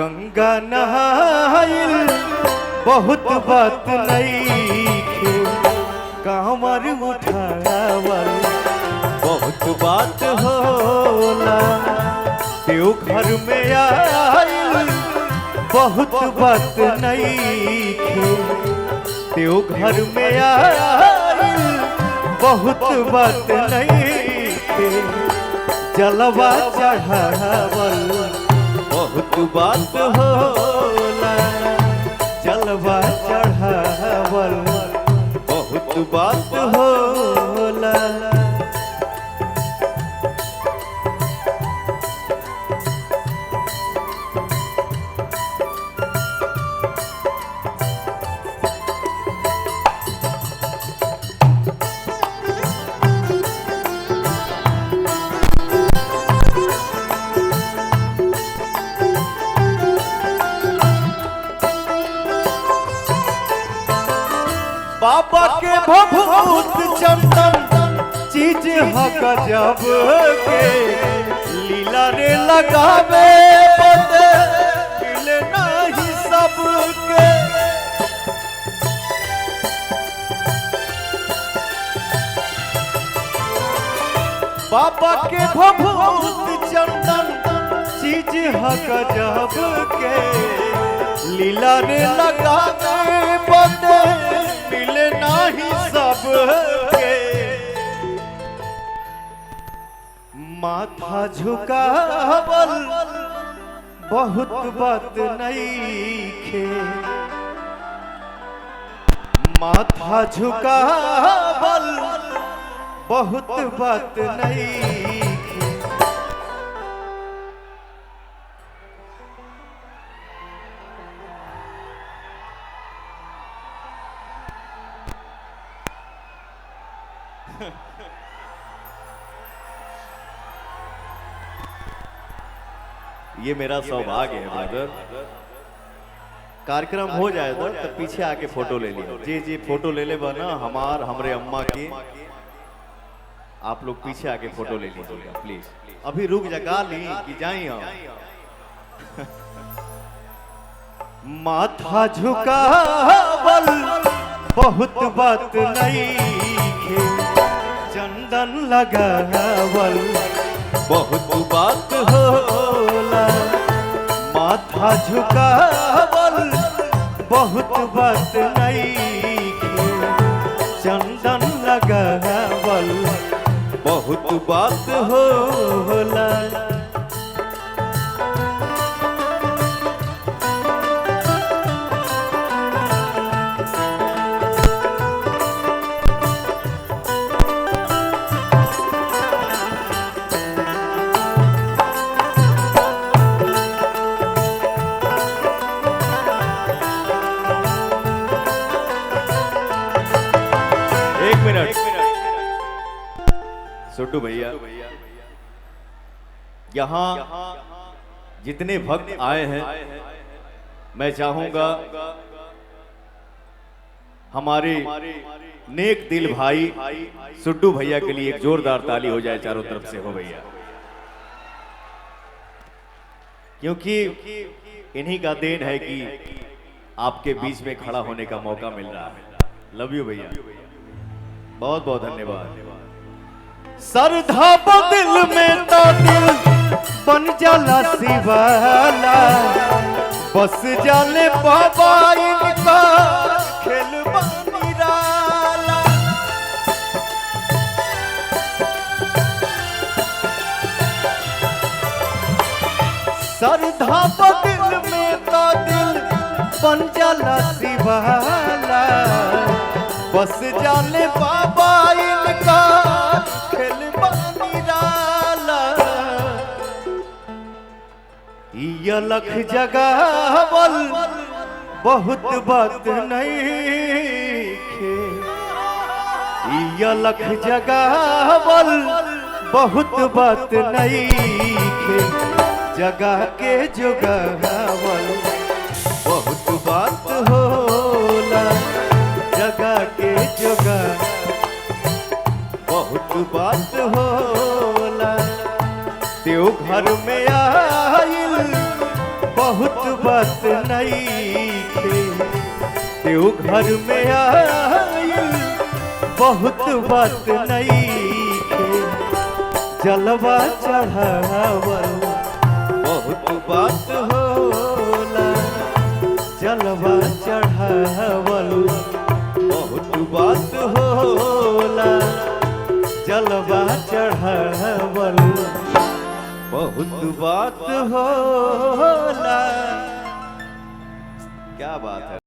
गंगा नहाइल बहुत बात नईखे, कांवर उठावल बहुत बात होला। देवघर में आइल बहुत बात नईखे, देवघर में आइल बहुत बात नईखे। जलवा चढ़ावल बहुत बात होला, जलवा चढ़ावल बहुत बात होला। बाबा के भभूत चंदन चीज है गजब के, लीला रे लगावे बदे मिले नहीं सबके। बाबा के भभूत चंदन चीज है गजब के, लीला रे लगावे बदे मिले नहीं सबके। माथा झुकावल बहुत बात नईखे, माथा झुकावल बहुत बात नईखे। ये मेरा सौभाग्य है ब्रदर, कार्यक्रम हो जाए तो तब पीछे आके फोटो ले लिया। जी जी फोटो ले ले बना हमरे अम्मा की, आप लोग पीछे आके फोटो ले लीजिएगा प्लीज। अभी रुक जगा ली कि जाई हम। माथा झुकावल बहुत बात नईखे, चंदन लगावल बहुत बात होला। माथा झुकावल बहुत बात नईखे, चंदन लगावल बहुत बात होला। सुड्डू भैया, यहाँ जितने भक्त आए हैं मैं चाहूंगा हमारे नेक दिल भाई सुड्डू भैया के लिए एक जोरदार ताली हो जाए चारों तरफ से हो भैया, क्योंकि इन्हीं का देन है कि आपके बीच में खड़ा होने का मौका मिल रहा है। लव यू भैया, बहुत बहुत धन्यवाद। श्रद्धा दिल में तो दिल बन जाला शिवाला, बस जाले बाबा इनका खेल निराला। श्रद्धा दिल में तो दिल बन जाला शिवाला, बस जाले बाबा इनका खेल निराला। ये लख जगावल बहुत बात नईखे, ये लख जगावल बहुत बात नईखे। जगा के जोगावल बहुत बात होला, जगा के जोगा बहुत बात होला। देवघर में आइल बहुत बात नहीं खे तेऊ घर में आयल बहुत बात नहीं खे जलवा चढ़ावल बहुत बात होला जलवा चढ़ावल बहुत बात होला जलवा चढ़ावल बहुत बात होला। क्या बात है।